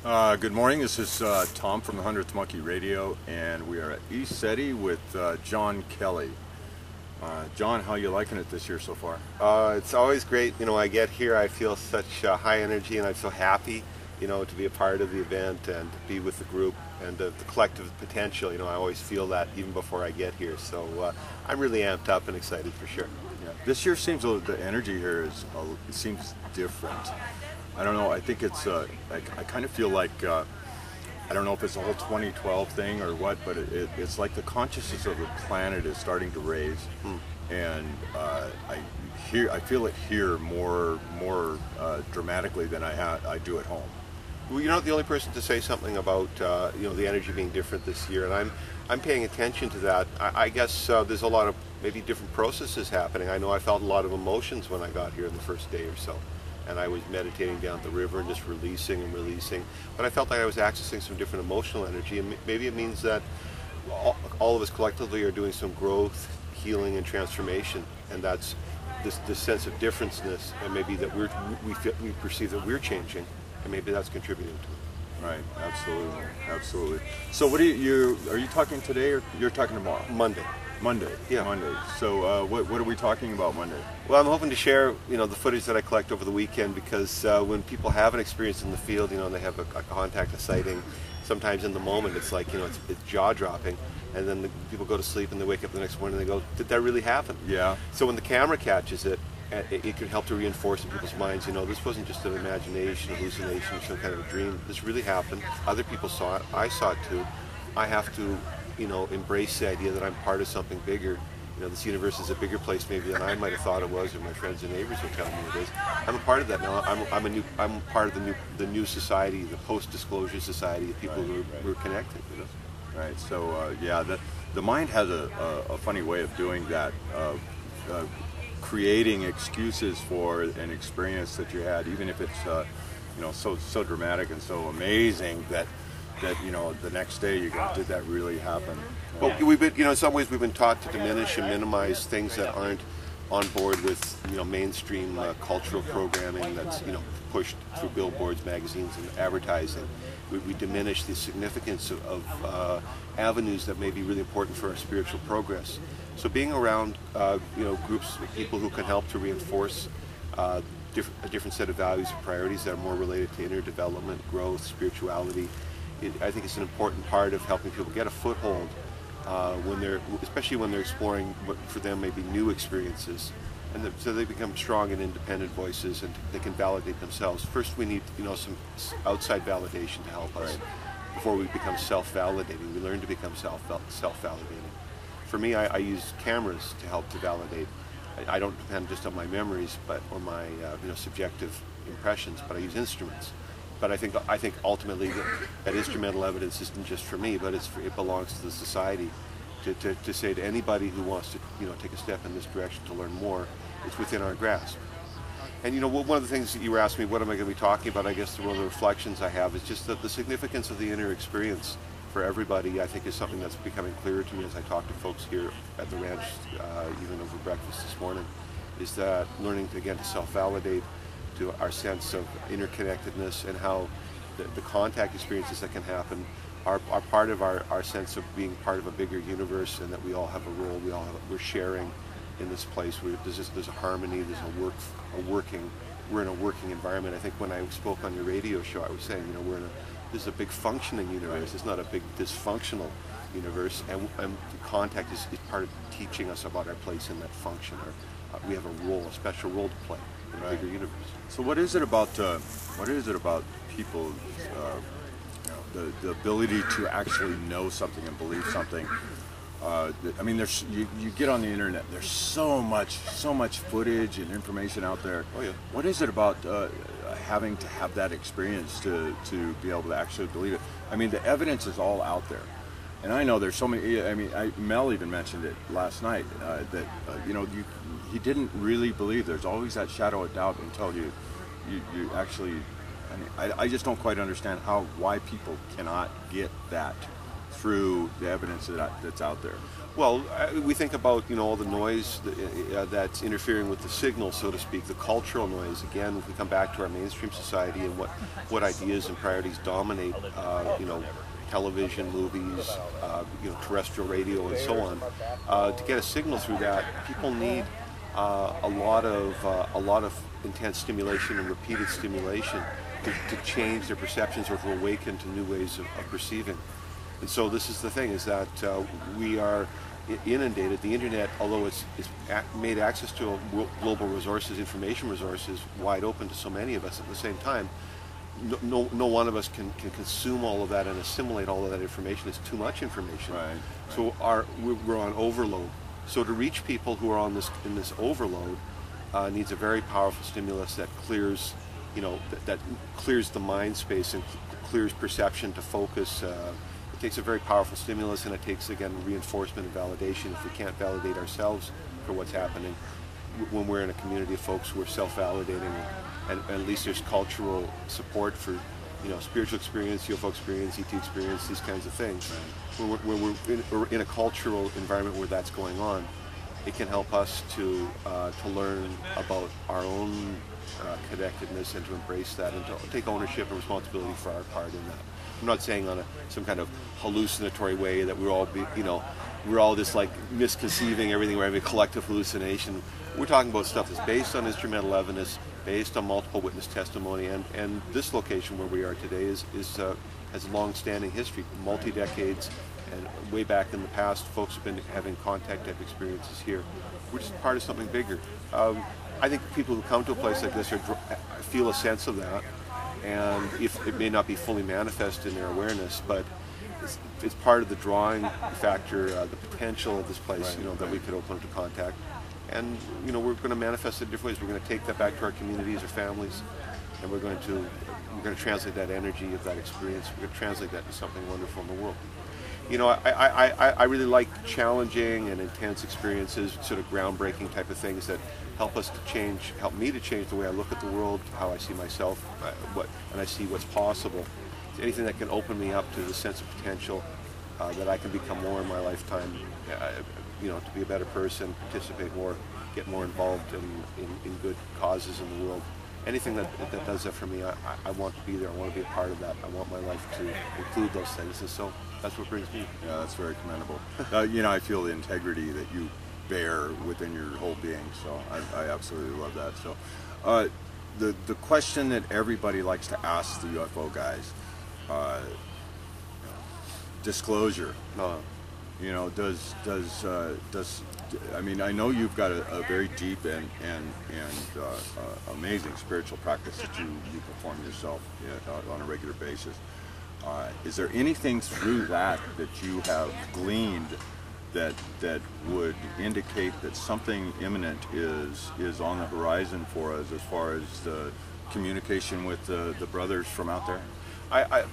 Good morning. This is Tom from the Hundredth Monkey Radio, and we are at ECETI with Jon Kelly. John, how are you liking it this year so far? It's always great. I get here, I feel such high energy, and I'm so happy, to be a part of the event and to be with the group and the collective potential. I always feel that even before I get here. So I'm really amped up and excited for sure. Yeah. This year seems the energy here it seems different. I don't know. I think it's I kind of feel like I don't know if it's a whole 2012 thing or what, but it's like the consciousness of the planet is starting to raise, and I feel it here more dramatically than I do at home. Well, you're not the only person to say something about the energy being different this year, and I'm paying attention to that. I guess there's a lot of maybe different processes happening. I know I felt a lot of emotions when I got here the first day or so. And I was meditating down at the river and just releasing and releasing. But I felt like I was accessing some different emotional energy, and maybe it means that all of us collectively are doing some growth, healing, and transformation, and that's this sense of differenceness, and maybe that we perceive that we're changing, and maybe that's contributing to it. Right, absolutely. So what are you talking today, or you're talking tomorrow? Monday. Yeah. Monday. So what are we talking about Monday? Well, I'm hoping to share, the footage that I collect over the weekend, because when people have an experience in the field, and they have a contact, a sighting, sometimes in the moment it's like, it's jaw-dropping, and then people go to sleep and they wake up the next morning and they go, did that really happen? Yeah. So when the camera catches it, it can help to reinforce in people's minds, this wasn't just an imagination, hallucination, some kind of a dream. This really happened. Other people saw it. I saw it too. I have to embrace the idea that I'm part of something bigger. This universe is a bigger place maybe than I might have thought it was, or my friends and neighbors are telling me it is. I'm a part of that now. I'm part of the new society, the post-disclosure society of people who are connected. Right. So the mind has a funny way of doing that, creating excuses for an experience that you had, even if it's so dramatic and so amazing that the next day you go, did that really happen? Well, we've been, in some ways we've been taught to diminish and minimize things that aren't on board with, mainstream cultural programming that's, pushed through billboards, magazines, and advertising. We diminish the significance of avenues that may be really important for our spiritual progress. So being around, groups of people who can help to reinforce a different set of values and priorities that are more related to inner development, growth, spirituality, I think it's an important part of helping people get a foothold especially when they're exploring what for them may be new experiences, and so they become strong and independent voices, and they can validate themselves. First, we need some outside validation to help us before we become self-validating. We learn to become self-validating. For me, I use cameras to help to validate. I don't depend just on my memories, or my subjective impressions, but I use instruments. But I think ultimately that instrumental evidence isn't just for me, but it belongs to the society. To say to anybody who wants to take a step in this direction to learn more, it's within our grasp. And one of the things that you were asking me, what am I going to be talking about? I guess one of the reflections I have is just that the significance of the inner experience for everybody, I think, is something that's becoming clearer to me as I talk to folks here at the ranch, even over breakfast this morning, is that learning to self-validate, to our sense of interconnectedness, and how the contact experiences that can happen are part of our sense of being part of a bigger universe, and that we all have a role, we're sharing in this place where there's a harmony, there's we're in a working environment. I think when I spoke on your radio show, I was saying, this is a big functioning universe. It's not a big dysfunctional universe, and contact is part of teaching us about our place in that function. We have a special role to play in a bigger universe. So what is it about people, the ability to actually know something and believe something? You get on the internet. There's so much footage and information out there. Oh yeah. What is it about having to have that experience to be able to actually believe it? The evidence is all out there, and I know there's so many. Mel even mentioned it last night that he didn't really believe. There's always that shadow of doubt until you actually. I just don't quite understand why people cannot get that through the evidence that's out there? Well, we think about, all the noise that's interfering with the signal, so to speak, the cultural noise. Again, if we come back to our mainstream society and what ideas and priorities dominate, television, movies, terrestrial radio, and so on. To get a signal through that, people need a lot of intense stimulation and repeated stimulation to change their perceptions or to awaken to new ways of perceiving. And so this is the thing, is that we are inundated. The internet, although it's made access to global resources, information resources, wide open to so many of us at the same time, no one of us can consume all of that and assimilate all of that information. It's too much information. Right. So we're on overload. So to reach people who are in this overload needs a very powerful stimulus that clears, that clears the mind space and clears perception to focus. It takes a very powerful stimulus, and it takes, again, reinforcement and validation. If we can't validate ourselves for what's happening, when we're in a community of folks who are self-validating, and at least there's cultural support for, spiritual experience, UFO experience, ET experience, these kinds of things. Right. When we're in a cultural environment where that's going on, it can help us to learn about our own connectedness and to embrace that and to take ownership and responsibility for our part in that. I'm not saying on some kind of hallucinatory way that we're all just like misconceiving everything, we're having a collective hallucination. We're talking about stuff that's based on instrumental evidence, based on multiple witness testimony, and this location where we are today has a long-standing history, multi-decades, and way back in the past, folks have been having contact-type experiences here. We're just part of something bigger. I think people who come to a place like this feel a sense of that. And if it may not be fully manifest in their awareness, but it's part of the drawing factor, the potential of this place, right, that we could open up to contact. And we're going to manifest it in different ways. We're going to take that back to our communities, our families, and we're going to translate that energy of that experience. We're going to translate that into something wonderful in the world. I really like challenging and intense experiences, sort of groundbreaking type of things that help me to change the way I look at the world, how I see myself, and I see what's possible. Anything that can open me up to the sense of potential that I can become more in my lifetime, to be a better person, participate more, get more involved in good causes in the world. Anything that does that for me, I want to be there. I want to be a part of that. I want my life to include those things, and so that's what brings me. Yeah, that's very commendable. I feel the integrity that you bear within your whole being, so I absolutely love that. So the question that everybody likes to ask the UFO guys, disclosure. I know you've got a very deep and amazing spiritual practice that you perform yourself on a regular basis. Is there anything through that you have gleaned that would indicate that something imminent is on the horizon for us as far as the communication with the brothers from out there?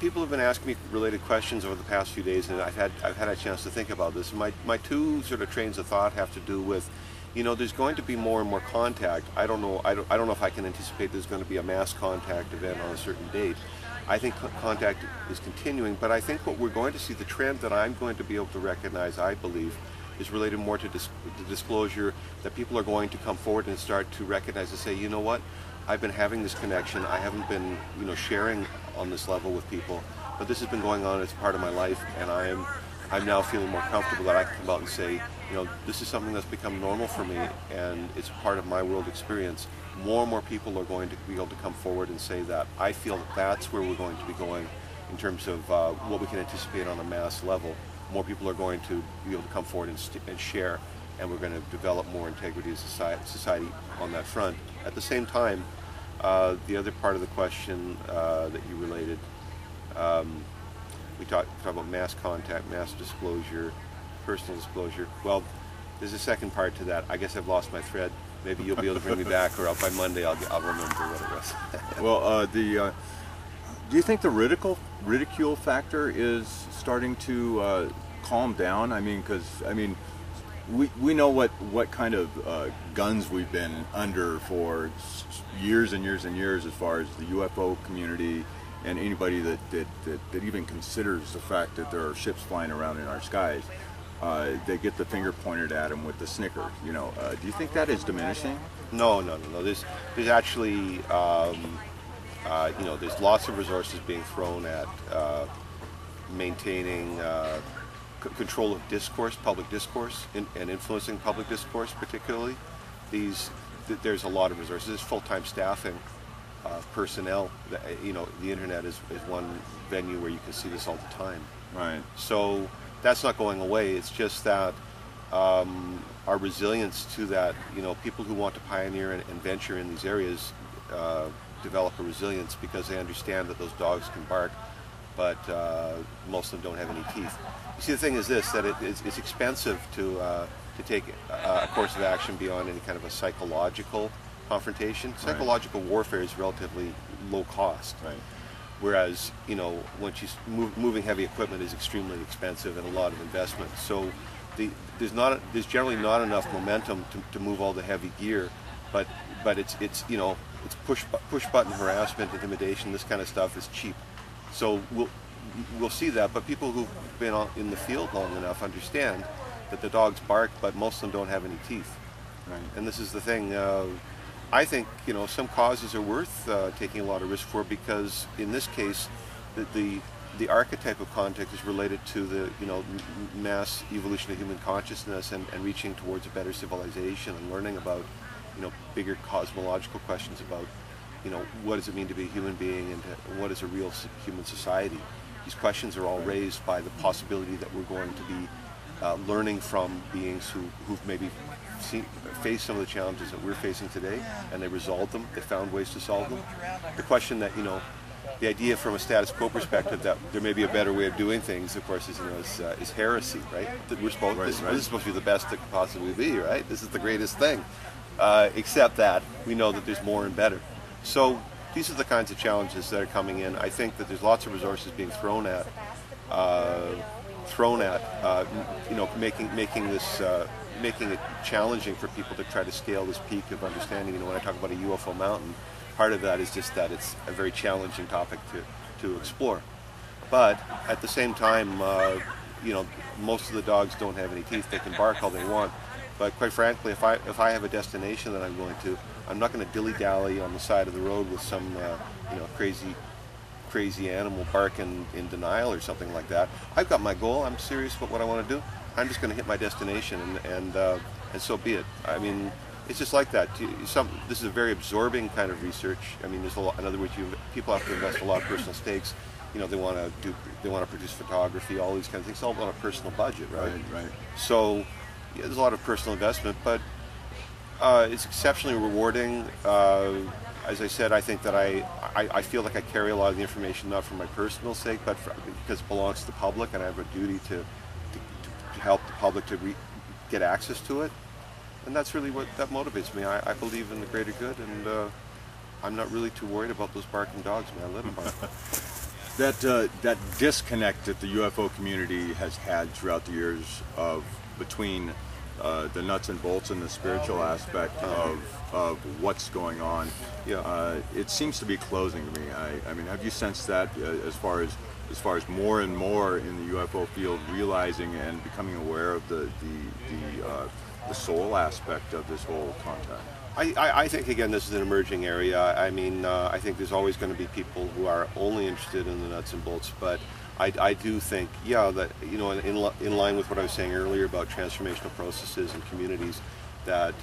People have been asking me related questions over the past few days, and I've had a chance to think about this. My two sort of trains of thought have to do with, there's going to be more and more contact. I don't know if I can anticipate there's going to be a mass contact event on a certain date. I think contact is continuing, but I think what we're going to see, the trend that I'm going to be able to recognize, I believe, is related more to the disclosure, that people are going to come forward and start to recognize and say, you know what, I've been having this connection, I haven't been sharing on this level with people, but this has been going on as part of my life, and I'm now feeling more comfortable that I can come out and say, this is something that's become normal for me, and it's part of my world experience. More and more people are going to be able to come forward and say that. I feel that that's where we're going to be going in terms of what we can anticipate on a mass level. More people are going to be able to come forward and share, and we're going to develop more integrity as a society on that front. At the same time, the other part of the question that you related, we talk about mass contact, mass disclosure, personal disclosure. Well, there's a second part to that. I guess I've lost my thread. Maybe you'll be able to bring me back, or by Monday I'll remember what it was. Well, do you think the ridicule factor is starting to calm down? We know what kind of guns we've been under for years and years and years as far as the UFO community and anybody that even considers the fact that there are ships flying around in our skies, they get the finger pointed at them with the snicker. You know, do you think that is diminishing? No. There's actually, you know, there's lots of resources being thrown at maintaining control of discourse, public discourse, and influencing public discourse particularly. There's a lot of resources. There's full-time staffing, personnel. You know, the internet is one venue where you can see this all the time. Right. So that's not going away. It's just that our resilience to that, you know, people who want to pioneer and venture in these areas develop a resilience because they understand that those dogs can bark, but most of them don't have any teeth. You see, the thing is this, that it's expensive to take a course of action beyond any kind of a psychological confrontation. Right. Psychological warfare is relatively low cost. Right. Whereas, you know, once you moving heavy equipment is extremely expensive and a lot of investment. So there's generally not enough momentum to move all the heavy gear, but it's you know, it's push button harassment, intimidation, this kind of stuff is cheap. So we'll see that, but people who've been in the field long enough understand that the dogs bark, but most of them don't have any teeth. Right. And this is the thing. I think, you know, some causes are worth taking a lot of risk for, because in this case, the archetype of contact is related to the, you know, mass evolution of human consciousness and reaching towards a better civilization and learning about, you know, bigger cosmological questions about, you know, what does it mean to be a human being and what is a real human society. These questions are all raised by the possibility that we're going to be learning from beings who've maybe faced some of the challenges that we're facing today, and they resolved them, they found ways to solve them. The question that, you know, the idea from a status quo perspective that there may be a better way of doing things, of course, is heresy, right? That we're supposed, this is supposed to be the best it could possibly be, right? This is the greatest thing. Except that we know that there's more and better. So these are the kinds of challenges that are coming in. I think that there's lots of resources being thrown at you know, making it challenging for people to try to scale this peak of understanding. You know, when I talk about a UFO mountain, part of that is just that it's a very challenging topic to explore. But at the same time, you know, most of the dogs don't have any teeth. They can bark all they want. But quite frankly, if I have a destination that I'm going to, I'm not going to dilly-dally on the side of the road with some you know, crazy animal barking in denial or something like that. I've got my goal. I'm serious about what I want to do. I'm just going to hit my destination, and so be it. I mean, it's just like that. This is a very absorbing kind of research. I mean, there's a lot. In other words, people have to invest a lot of personal stakes. You know, they want to produce photography, all these kinds of things. It's all on a personal budget, right? Right. So yeah, there's a lot of personal investment, but it's exceptionally rewarding. As I said, I think that I feel like I carry a lot of the information not for my personal sake, but because it belongs to the public, and I have a duty to help the public to get access to it. And that's really what that motivates me. I believe in the greater good, and I'm not really too worried about those barking dogs, man. Let them bark. That disconnect that the UFO community has had throughout the years between the nuts and bolts and the spiritual aspect of what's going on, it seems to be closing to me. I mean, have you sensed that as far as more and more in the UFO field realizing and becoming aware of the soul aspect of this whole contact? I think, again, this is an emerging area. I mean, I think there's always going to be people who are only interested in the nuts and bolts, but I do think, that, you know, in line with what I was saying earlier about transformational processes and communities, that,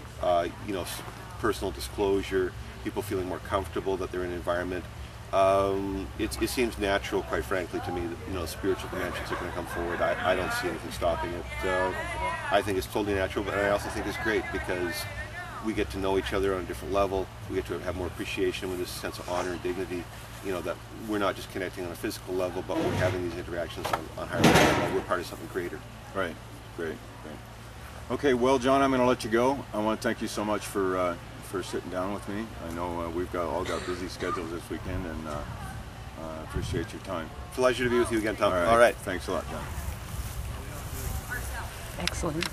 you know, personal disclosure, people feeling more comfortable that they're in an environment, it seems natural, quite frankly, to me that, you know, spiritual dimensions are going to come forward. I don't see anything stopping it. I think it's totally natural, but I also think it's great because we get to know each other on a different level. We get to have more appreciation with this sense of honor and dignity. You know, that we're not just connecting on a physical level, but we're having these interactions on higher level. We're part of something greater. Right. Great. Okay, well, John, I'm going to let you go. I want to thank you so much for sitting down with me. I know we've all got busy schedules this weekend, and appreciate your time. Pleasure to be with you again, Tom. All right. Thanks a lot, John. Excellent.